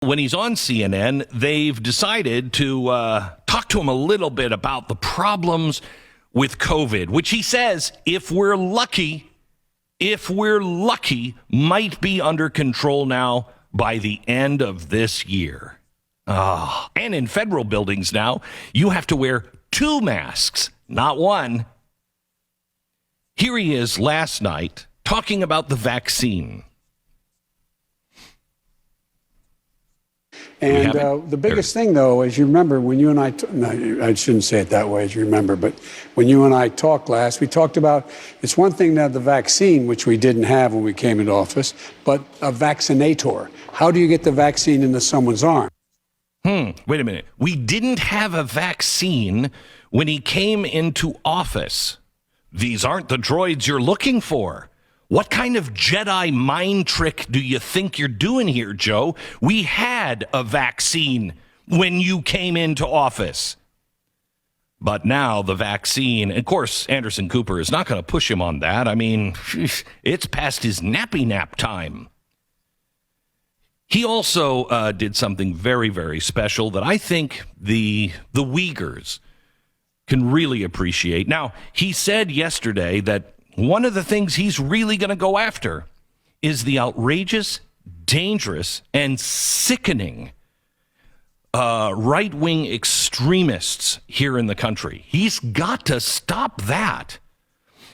When he's on CNN, they've decided to talk to him a little bit about the problems with COVID, which he says, if we're lucky, might be under control now by the end of this year. And in federal buildings now, you have to wear 2 masks, not 1. Here he is last night talking about the vaccine. And the biggest thing, though, as you remember, when you and I, I shouldn't say it that way, as you remember, but when you and I talked last, we talked about, it's one thing to have the vaccine, which we didn't have when we came into office, but a vaccinator. How do you get the vaccine into someone's arm? Wait a minute. We didn't have a vaccine when he came into office. These aren't the droids you're looking for. What kind of Jedi mind trick do you think you're doing here, Joe? We had a vaccine when you came into office. But now the vaccine, of course, Anderson Cooper is not going to push him on that. I mean, it's past his nappy nap time. He also did something very, very special that I think the Uyghurs can really appreciate. Now, he said yesterday that one of the things he's really going to go after is the outrageous, dangerous, and sickening right-wing extremists here in the country. He's got to stop that.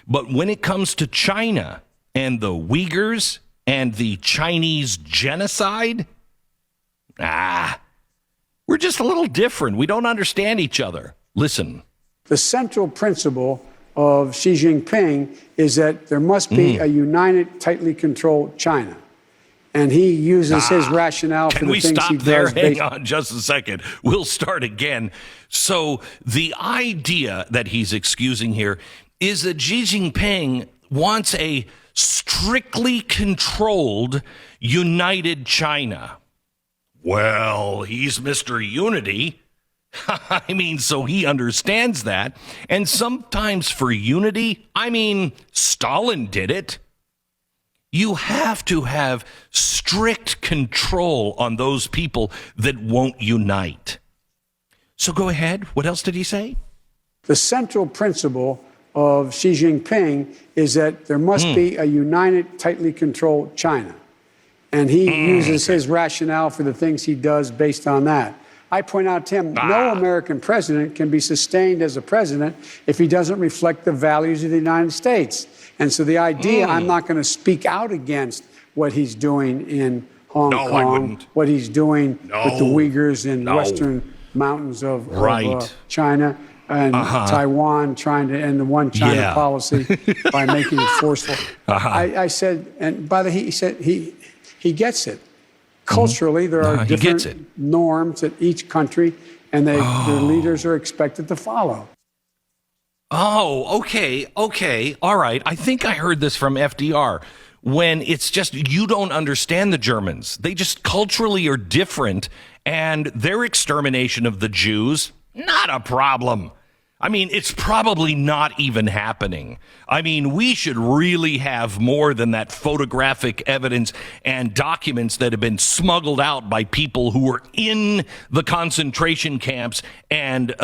But when it comes to China and the Uyghurs and the Chinese genocide, we're just a little different. We don't understand each other. Listen. The central principle of Xi Jinping is that there must be a united, tightly controlled China. And he uses his rationale for the things he does. Can we stop there? Hang on just a second. We'll start again. So the idea that he's excusing here is that Xi Jinping wants a strictly controlled, united China. Well, he's Mr. Unity. I mean, so he understands that. And sometimes for unity, I mean, Stalin did it. You have to have strict control on those people that won't unite. So go ahead. What else did he say? The central principle of Xi Jinping is that there must be a united, tightly controlled China. And he uses his rationale for the things he does based on that. I point out to him, no American president can be sustained as a president if he doesn't reflect the values of the United States. And so the idea, I'm not going to speak out against what he's doing in Hong Kong, what he's doing with the Uyghurs in western mountains of China, and Taiwan trying to end the one China policy by making it forceful. I said, and by the way, he said he gets it. Culturally, there are different norms at each country, and their leaders are expected to follow. Oh, okay. All right. I think I heard this from FDR. When it's just, you don't understand the Germans. They just culturally are different, and their extermination of the Jews, not a problem. I mean, it's probably not even happening. I mean, we should really have more than that photographic evidence and documents that have been smuggled out by people who were in the concentration camps and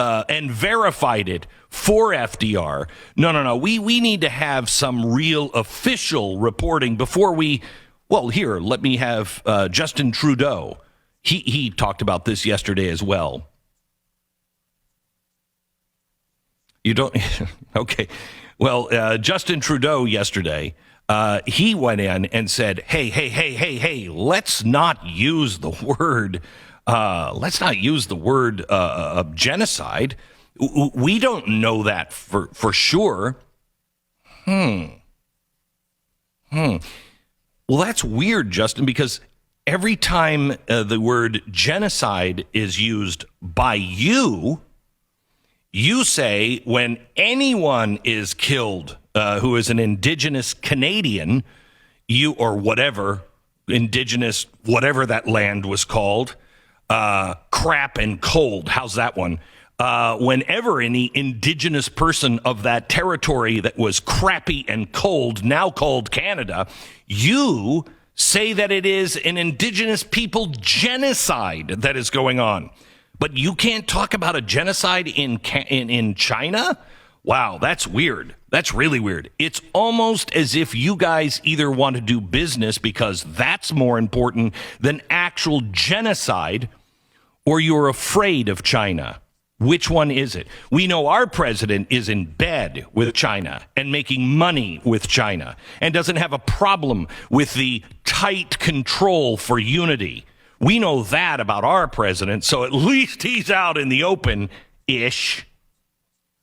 verified it for FDR. No. We need to have some real official reporting before we, well, here, let me have Justin Trudeau. He talked about this yesterday as well. You don't? Okay. Well, Justin Trudeau yesterday, he went in and said, hey, let's not use the word genocide. We don't know that for sure. Well, that's weird, Justin, because every time the word genocide is used by you say when anyone is killed who is an Indigenous Canadian, or whatever, Indigenous, whatever that land was called, crap and cold. How's that one? Whenever any Indigenous person of that territory that was crappy and cold, now called Canada, you say that it is an indigenous people genocide that is going on. But you can't talk about a genocide in China? Wow, that's weird. That's really weird. It's almost as if you guys either want to do business because that's more important than actual genocide, or you're afraid of China. Which one is it? We know our president is in bed with China and making money with China and doesn't have a problem with the tight control for unity. We know that about our president, so at least he's out in the open-ish.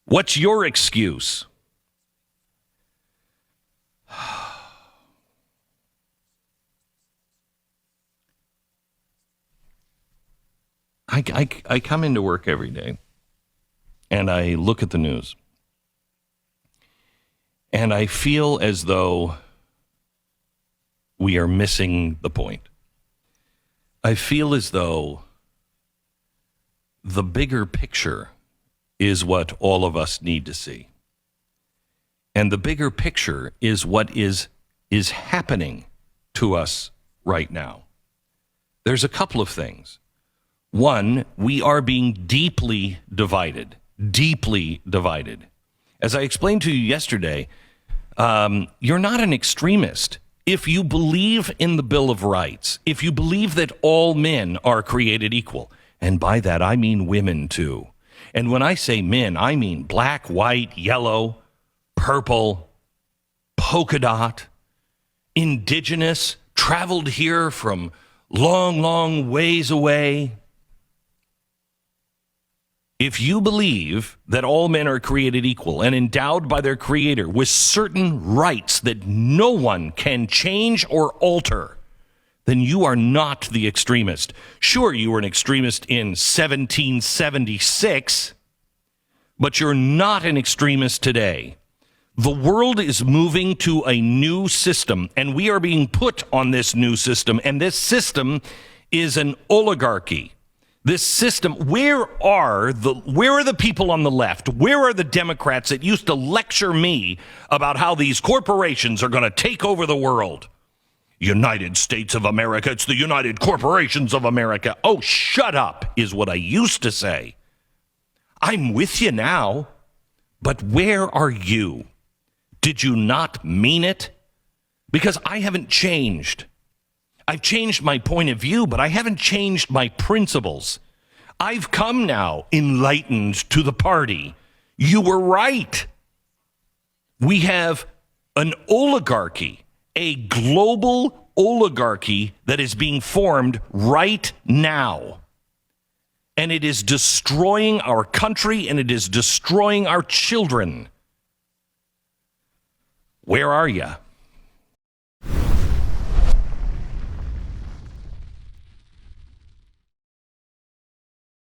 What's your excuse? I come into work every day, and I look at the news, and I feel as though we are missing the point. I feel as though the bigger picture is what all of us need to see. And the bigger picture is what is happening to us right now. There's a couple of things. One, we are being deeply divided. As I explained to you yesterday, you're not an extremist. If you believe in the Bill of Rights, if you believe that all men are created equal, and by that I mean women too. And when I say men, I mean black, white, yellow, purple, polka dot, indigenous, traveled here from long, long ways away. If you believe that all men are created equal and endowed by their creator with certain rights that no one can change or alter, then you are not the extremist. Sure, you were an extremist in 1776, but you're not an extremist today. The world is moving to a new system, and we are being put on this new system, and this system is an oligarchy. This system, where are the people on the left? Where are the Democrats that used to lecture me about how these corporations are going to take over the world? United States of America, it's the United Corporations of America. Oh, shut up, is what I used to say. I'm with you now, but where are you? Did you not mean it? Because I haven't changed. I've changed my point of view, but I haven't changed my principles. I've come now enlightened to the party. You were right. We have an oligarchy, a global oligarchy that is being formed right now. And it is destroying our country, and it is destroying our children. Where are you?